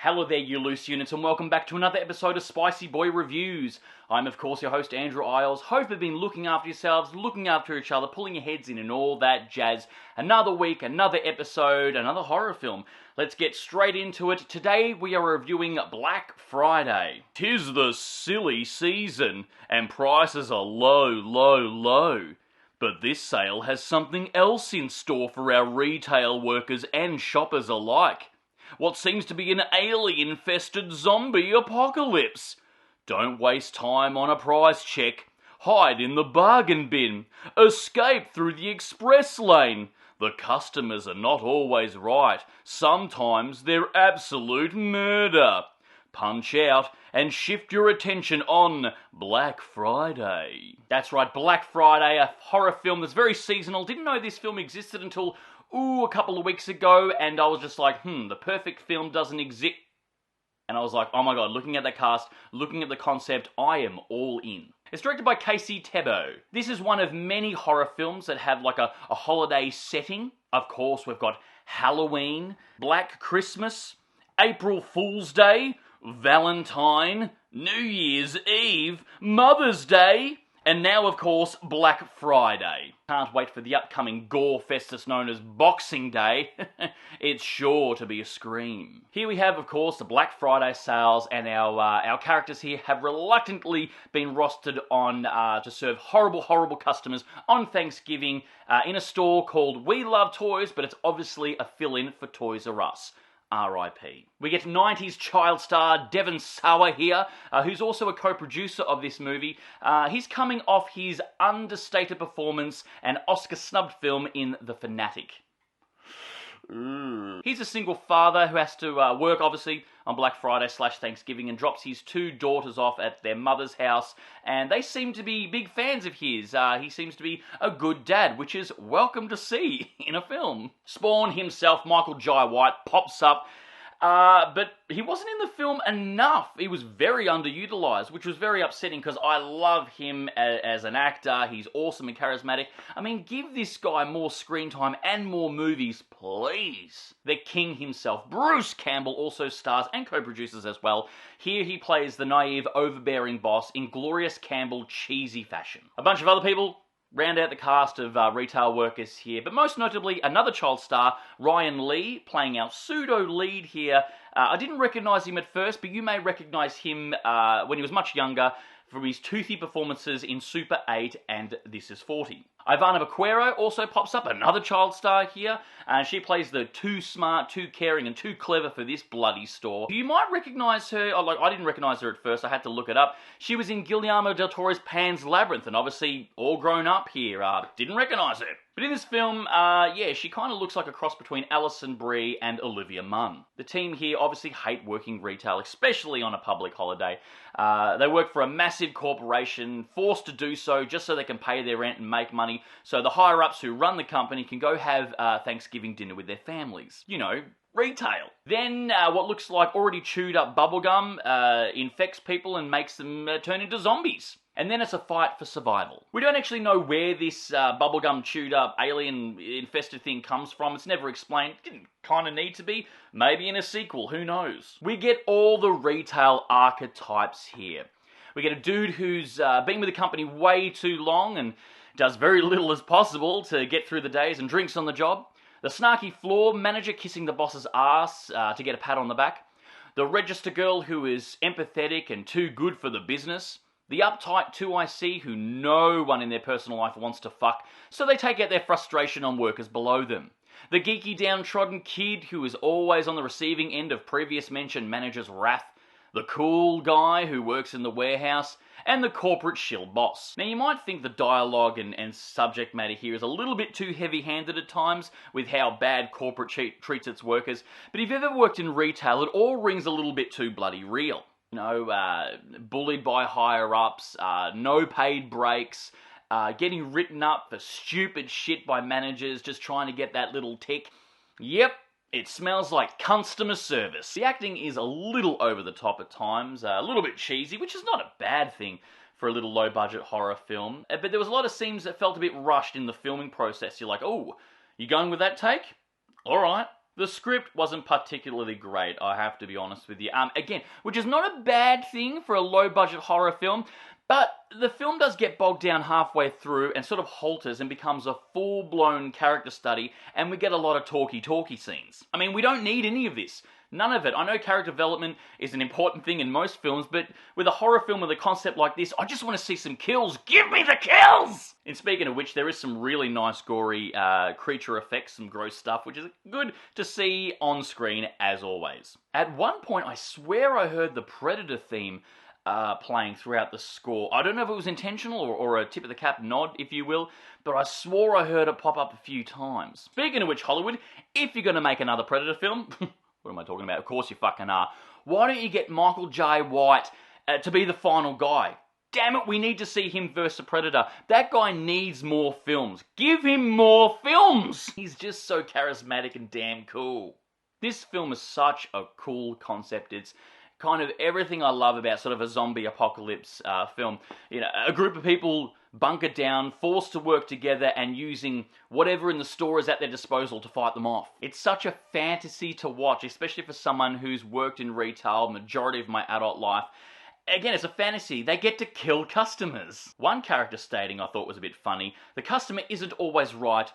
Hello there, you loose units, and welcome back to another episode of Spicy Boy Reviews. I'm, of course, your host, Andrew Iles. Hope you've been looking after yourselves, looking after each other, pulling your heads in and all that jazz. Another week, another episode, another horror film. Let's get straight into it. Today, we are reviewing Black Friday. 'Tis the silly season, and prices are low, low, low. But this sale has something else in store for our retail workers and shoppers alike. What seems to be an alien-infested zombie apocalypse. Don't waste time on a price check. Hide in the bargain bin. Escape through the express lane. The customers are not always right. Sometimes they're absolute murder. Punch out and shift your attention on Black Friday. That's right, Black Friday, a horror film that's very seasonal. Didn't know this film existed until a couple of weeks ago, and I was just like, the perfect film doesn't exist. And I was like, oh my god, looking at the cast, looking at the concept, I am all in. It's directed by Casey Tebo. This is one of many horror films that have like a holiday setting. Of course, we've got Halloween, Black Christmas, April Fool's Day, Valentine, New Year's Eve, Mother's Day, and now, of course, Black Friday. Can't wait for the upcoming gore festus known as Boxing Day. It's sure to be a scream. Here we have, of course, the Black Friday sales, and our characters here have reluctantly been rostered on to serve horrible, horrible customers on Thanksgiving in a store called We Love Toys, but it's obviously a fill-in for Toys R Us. R.I.P. We get 90s child star Devon Sawa here, who's also a co-producer of this movie. He's coming off his understated performance and Oscar-snubbed film in The Fanatic. He's a single father who has to work, obviously, on Black Friday / Thanksgiving and drops his two daughters off at their mother's house, and they seem to be big fans of his. He seems to be a good dad, which is welcome to see in a film. Spawn himself, Michael Jai White, pops up, but he wasn't in the film enough. He was very underutilized, which was very upsetting because I love him as an actor. He's awesome and charismatic. I mean, give this guy more screen time and more movies, please. The king himself, Bruce Campbell, also stars and co-produces as well. Here he plays the naive, overbearing boss in glorious Campbell cheesy fashion. A bunch of other people round out the cast of retail workers here, but most notably another child star, Ryan Lee, playing our pseudo-lead here. I didn't recognise him at first, but you may recognise him when he was much younger from his toothy performances in Super 8 and This Is 40. Ivana Vaquero also pops up, another child star here, and she plays the too smart, too caring, and too clever for this bloody store. You might recognise her, I didn't recognise her at first, I had to look it up. She was in Guillermo del Toro's Pan's Labyrinth, and obviously all grown up here, didn't recognise her. But in this film, she kind of looks like a cross between Alison Brie and Olivia Munn. The team here obviously hate working retail, especially on a public holiday. They work for a massive corporation, forced to do so just so they can pay their rent and make money, so the higher-ups who run the company can go have Thanksgiving dinner with their families. You know, retail. Then what looks like already chewed up bubblegum infects people and makes them turn into zombies. And then it's a fight for survival. We don't actually know where this bubblegum chewed up alien infested thing comes from. It's never explained. Didn't kind of need to be. Maybe in a sequel, who knows? We get all the retail archetypes here. We get a dude who's been with the company way too long and does very little as possible to get through the days and drinks on the job. The snarky floor manager kissing the boss's ass to get a pat on the back. The register girl who is empathetic and too good for the business. The uptight 2IC who no one in their personal life wants to fuck, so they take out their frustration on workers below them. The geeky downtrodden kid who is always on the receiving end of previous mentioned manager's wrath. The cool guy who works in the warehouse, and the corporate shill boss. Now you might think the dialogue and subject matter here is a little bit too heavy-handed at times with how bad corporate treats its workers, but if you've ever worked in retail, it all rings a little bit too bloody real. You know, bullied by higher-ups, no paid breaks, getting written up for stupid shit by managers just trying to get that little tick. Yep. It smells like customer service. The acting is a little over the top at times, a little bit cheesy, which is not a bad thing for a little low-budget horror film. But there was a lot of scenes that felt a bit rushed in the filming process. You're like, oh, you going with that take? All right. The script wasn't particularly great, I have to be honest with you. Again, which is not a bad thing for a low-budget horror film, but the film does get bogged down halfway through and sort of halters and becomes a full-blown character study, and we get a lot of talky-talky scenes. I mean, we don't need any of this. None of it. I know character development is an important thing in most films, but with a horror film with a concept like this, I just want to see some kills. Give me the kills! And speaking of which, there is some really nice gory creature effects, some gross stuff, which is good to see on screen as always. At one point, I swear I heard the Predator theme playing throughout the score. I don't know if it was intentional or a tip of the cap nod, if you will, but I swore I heard it pop up a few times. Speaking of which, Hollywood, if you're going to make another Predator film... What am I talking about? Of course you fucking are. Why don't you get Michael J. White to be the final guy? Damn it, we need to see him versus a Predator. That guy needs more films. Give him more films! He's just so charismatic and damn cool. This film is such a cool concept. It's kind of everything I love about sort of a zombie apocalypse film. You know, a group of people bunkered down, forced to work together, and using whatever in the store is at their disposal to fight them off. It's such a fantasy to watch, especially for someone who's worked in retail majority of my adult life. Again, it's a fantasy. They get to kill customers. One character stating I thought was a bit funny, the customer isn't always right,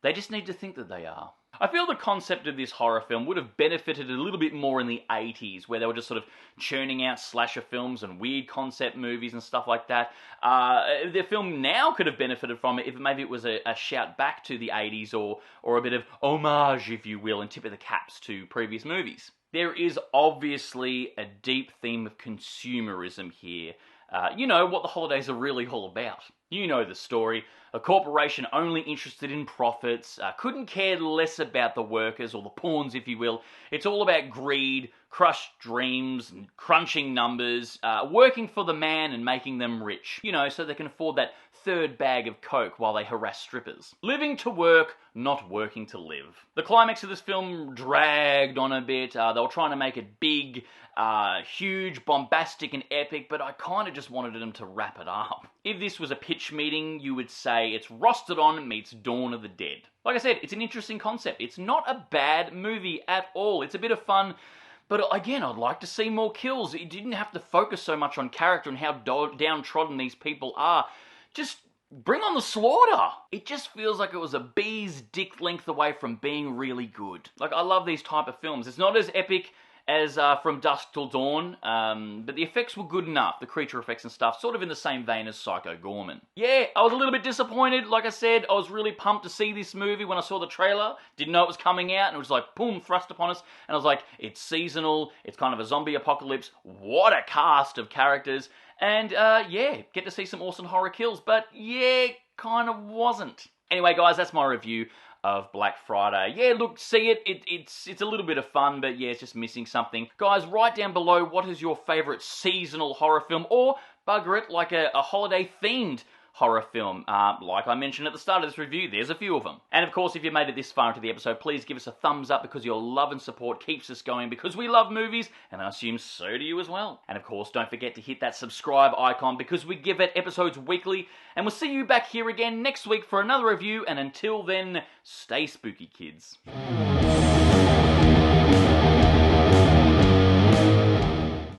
they just need to think that they are. I feel the concept of this horror film would have benefited a little bit more in the 80s, where they were just sort of churning out slasher films and weird concept movies and stuff like that. The film now could have benefited from it if maybe it was a shout back to the 80s or a bit of homage, if you will, and tip of the caps to previous movies. There is obviously a deep theme of consumerism here. You know what the holidays are really all about. You know the story. A corporation only interested in profits, couldn't care less about the workers, or the pawns if you will. It's all about greed, crushed dreams, and crunching numbers, working for the man and making them rich. You know, so they can afford that third bag of coke while they harass strippers. Living to work, not working to live. The climax of this film dragged on a bit. They were trying to make it big, huge, bombastic and epic, but I kind of just wanted them to wrap it up. If this was a pitch meeting, you would say it's Rostered On meets Dawn of the Dead. Like I said, it's an interesting concept. It's not a bad movie at all. It's a bit of fun, but again, I'd like to see more kills. It didn't have to focus so much on character and how downtrodden these people are. Just bring on the slaughter. It just feels like it was a bee's dick length away from being really good. Like, I love these type of films. It's not as epic as From Dusk Till Dawn, but the effects were good enough, the creature effects and stuff, sort of in the same vein as Psycho Gorman. Yeah, I was a little bit disappointed. Like I said, I was really pumped to see this movie when I saw the trailer. Didn't know it was coming out, and it was like, boom, thrust upon us, and I was like, it's seasonal, it's kind of a zombie apocalypse, what a cast of characters, and yeah, get to see some awesome horror kills, but yeah, kind of wasn't. Anyway, guys, that's my review of Black Friday. Yeah, look, see it. It's a little bit of fun, but yeah, it's just missing something. Guys, write down below what is your favourite seasonal horror film, or bugger it, like a holiday-themed horror film. Like I mentioned at the start of this review, there's a few of them. And of course, if you made it this far into the episode, please give us a thumbs up, because your love and support keeps us going, because we love movies, and I assume so do you as well. And of course, don't forget to hit that subscribe icon, because we give it episodes weekly, and we'll see you back here again next week for another review, and until then, stay spooky, kids.